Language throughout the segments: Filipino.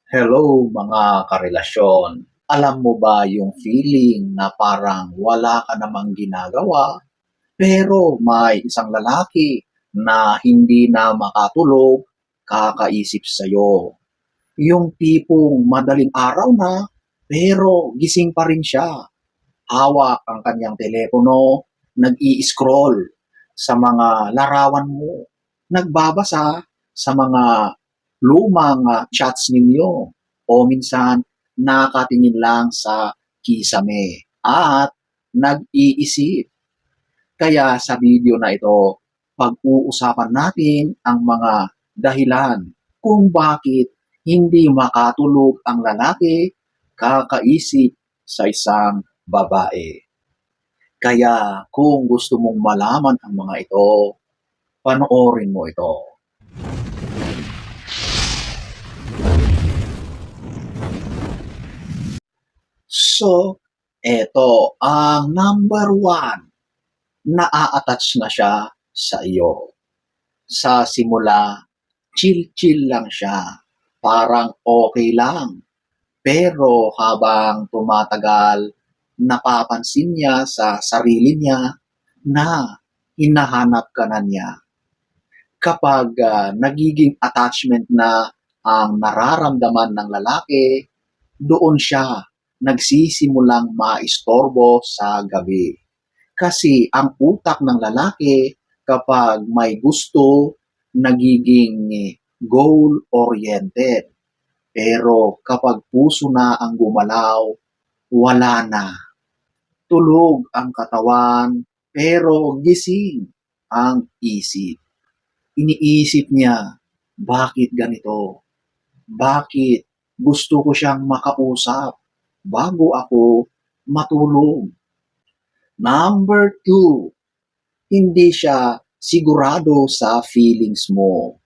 Hello mga karelasyon. Alam mo ba yung feeling na parang wala ka namang ginagawa, pero may isang lalaki na hindi na makatulog, kakaisip sa'yo. Yung tipong madaling araw na, pero gising pa rin siya. Hawak ang kanyang telepono, nag-i-scroll sa mga larawan mo, nagbabasa sa mga lumang chats ninyo, o minsan nakatingin lang sa kisame at nag-iisip. Kaya sa video na ito, pag-uusapan natin ang mga dahilan kung bakit hindi makatulog ang lalaki kakaisip sa isang babae. Kaya kung gusto mong malaman ang mga ito, panoorin mo ito. So, eto ang number one. Naa-attach na siya sa iyo. Sa simula, chill-chill lang siya. Parang okay lang. Pero habang tumatagal, napapansin niya sa sarili niya na hinahanap ka na niya. Kapag nagiging attachment na ang nararamdaman ng lalaki, doon siya nagsisimulang maistorbo sa gabi. Kasi ang utak ng lalaki kapag may gusto, nagiging goal-oriented. Pero kapag puso na ang gumalaw, wala na. Tulog ang katawan, pero gising ang isip. Iniisip niya, bakit ganito? Bakit gusto ko siyang makausap bago ako matulog? Number two, hindi siya sigurado sa feelings mo.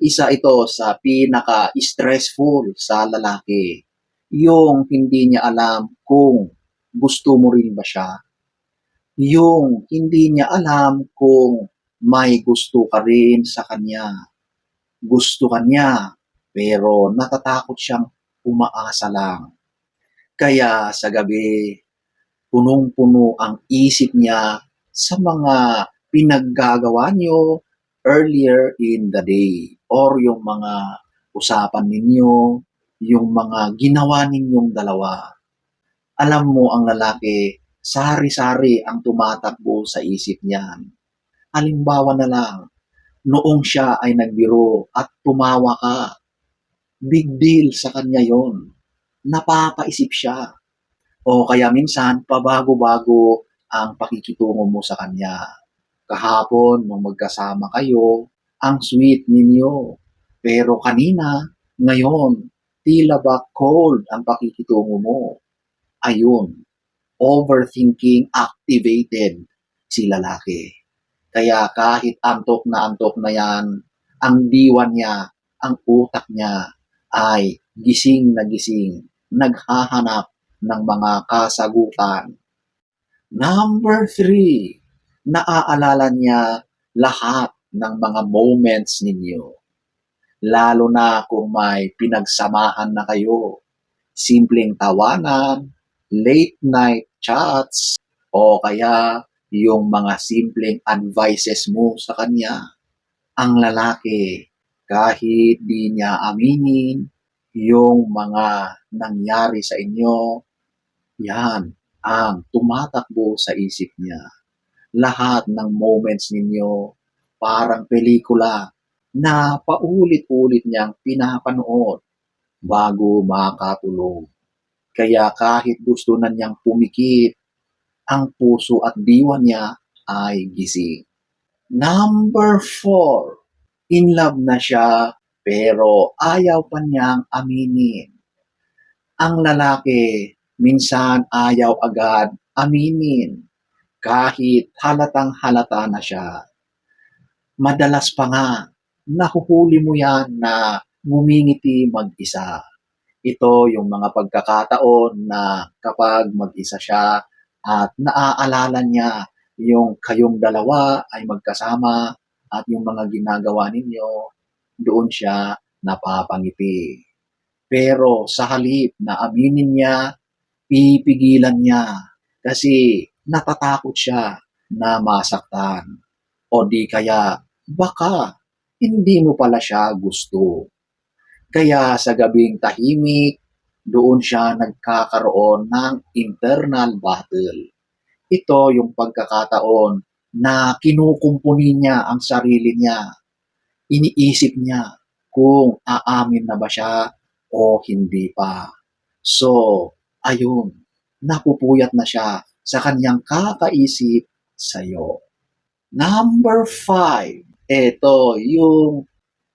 Isa ito sa pinaka-stressful sa lalaki. Yung hindi niya alam kung gusto mo rin ba siya. Yung hindi niya alam kung may gusto ka rin sa kanya. Gusto ka niya, pero natatakot siyang umaasa lang. Kaya sa gabi, punong-puno ang isip niya sa mga pinaggagawa niyo earlier in the day or yung mga usapan ninyo, yung mga ginawa ninyong dalawa. Alam mo ang lalaki, sari-sari ang tumatakbo sa isip niyan. Halimbawa na lang, noong siya ay nagbiro at tumawa ka, big deal sa kanya yon. Napapaisip siya. O kaya minsan, pabago-bago ang pakikitungo mo sa kanya. Kahapon, nung magkasama kayo, ang sweet ninyo. Pero kanina, ngayon, tila ba cold ang pakikitungo mo. Ayun, overthinking activated si lalaki. Kaya kahit antok na yan, ang diwa niya, ang utak niya ay gising na gising, naghahanap ng mga kasagutan. Number three, naaalala niya lahat ng mga moments ninyo. Lalo na kung may pinagsamahan na kayo. Simpleng tawanan, late night chats, o kaya yung mga simpleng advices mo sa kanya. Ang lalaki, kahit di niya aminin yung mga nangyari sa inyo, yan ang tumatakbo sa isip niya. Lahat ng moments ninyo parang pelikula na paulit-ulit niyang pinapanood bago makatulog. Kaya kahit gusto na niyang pumikit, ang puso at diwa niya ay gising. Number four, in love na siya pero ayaw pa niyang aminin. Ang lalaki, minsan ayaw agad aminin kahit halatang halata na siya. Madalas pa nga, nahuhuli mo yan na ngumingiti mag-isa. Ito yung mga pagkakataon na kapag mag-isa siya at naaalala niya yung kayong dalawa ay magkasama at yung mga ginagawa ninyo, doon siya napapangiti. Pero sa halip na aminin niya, pipigilan niya kasi natatakot siya na masaktan. O di kaya baka hindi mo pala siya gusto. Kaya sa gabing tahimik, doon siya nagkakaroon ng internal battle. Ito yung pagkakataon na kinukumpuni niya ang sarili niya. Iniisip niya kung aamin na ba siya o hindi pa. So, ayun, napupuyat na siya sa kanyang kakaisip sa'yo. Number 5, eto yung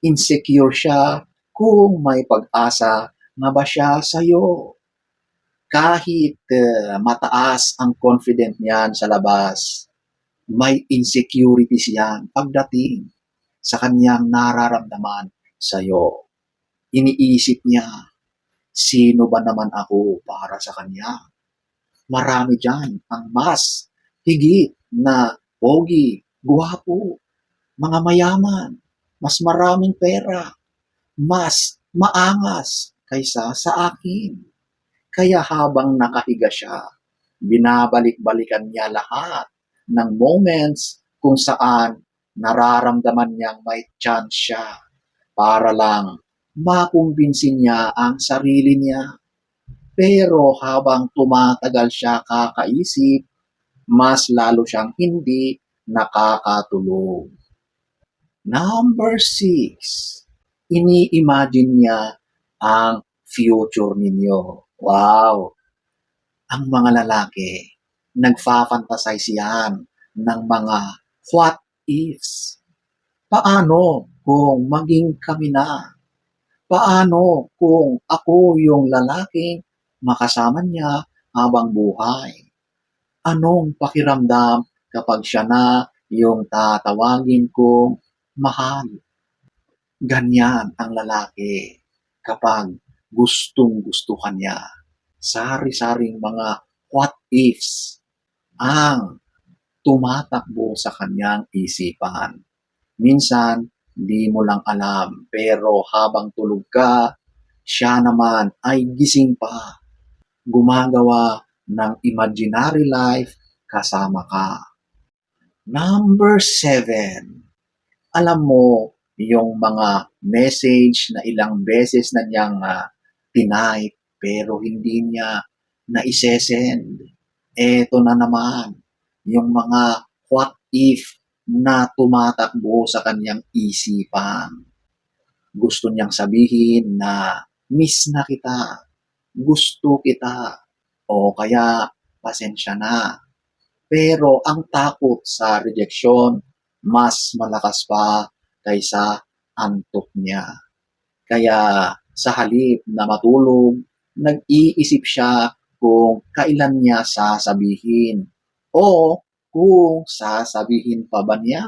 insecure siya kung may pag-asa na ba siya sa'yo. Kahit mataas ang confident niyan sa labas, may insecurities yan pagdating sa kanyang nararamdaman sa'yo. Iniisip niya, sino ba naman ako para sa kanya? Marami dyan ang mas higit na pogi, guwapo, mga mayaman, mas maraming pera, mas maangas kaysa sa akin. Kaya habang nakahiga siya, binabalik-balikan niya lahat ng moments kung saan nararamdaman niyang may chance siya para lang makumbinsin niya ang sarili niya. Pero habang tumatagal siya kakaisip, mas lalo siyang hindi nakakatulog. Number 6, ini-imagine niya ang future ninyo. Wow! Ang mga lalaki, nagfa-fantasize yan ng mga what ifs. Paano kung maging kami na? Paano kung ako yung lalaking makasama niya habang buhay? Anong pakiramdam kapag siya na yung tatawagin kong mahal? Ganyan ang lalaki kapag gustong-gusto ka niya. Sari-saring mga what ifs ang tumatakbo sa kanyang isipan. Minsan, di mo lang alam, pero habang tulog ka, siya naman ay gising pa, gumagawa ng imaginary life kasama ka. Number 7, alam mo yung mga message na ilang beses na niyang tinype pero hindi niya na-isesend. Eto na naman, yung mga what if na tumatakbo sa kanyang isipan. Gusto niyang sabihin na miss na kita, gusto kita, o kaya pasensya na. Pero ang takot sa rejeksyon mas malakas pa kaysa antok niya. Kaya sa halip na matulog, nag-iisip siya kung kailan niya sasabihin o kung sasabihin pa ba niya.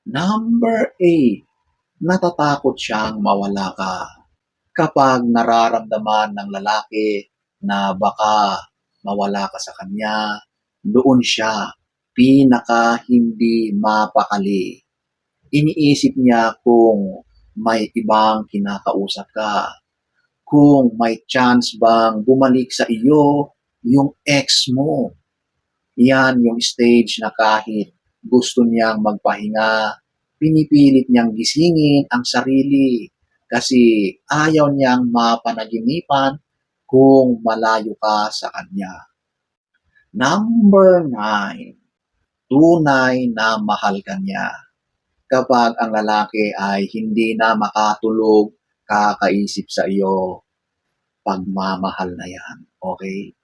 Number 8, natatakot siyang mawala ka. Kapag nararamdaman ng lalaki na baka mawala ka sa kanya, doon siya pinaka hindi mapakali. Iniisip niya kung may ibang kinakausap ka, kung may chance bang bumalik sa iyo yung ex mo. Yan yung stage na kahit gusto niyang magpahinga, pinipilit niyang gisingin ang sarili kasi ayaw niyang mapanaginipan kung malayo ka sa kanya. Number 9, tunay na mahal ka niya. Kapag ang lalaki ay hindi na makatulog, kakaisip sa iyo, pagmamahal na yan. Okay?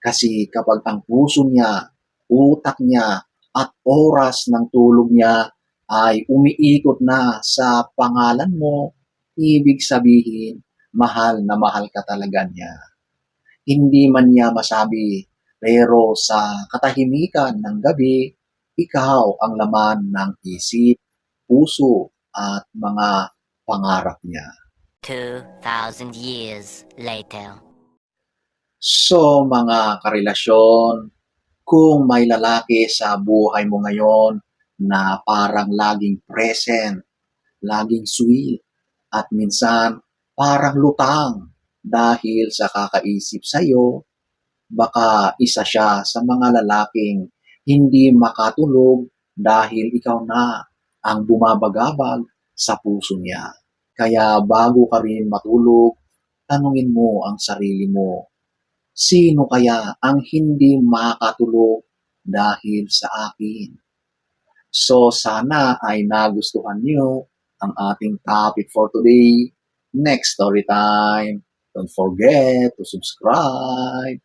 Kasi kapag ang puso niya, utak niya, at oras ng tulog niya ay umiikot na sa pangalan mo, ibig sabihin, mahal na mahal ka talaga niya. Hindi man niya masabi, pero sa katahimikan ng gabi, ikaw ang laman ng isip, puso, at mga pangarap niya. 2,000 years later. So mga karelasyon, kung may lalaki sa buhay mo ngayon na parang laging present, laging sweet, at minsan parang lutang dahil sa kakaisip sa'yo, baka isa siya sa mga lalaking hindi makatulog dahil ikaw na ang bumabagabag sa puso niya. Kaya bago ka rin matulog, tanungin mo ang sarili mo, sino kaya ang hindi makatulog dahil sa akin? So sana ay nagustuhan niyo ang ating topic for today. Next story time. Don't forget to subscribe.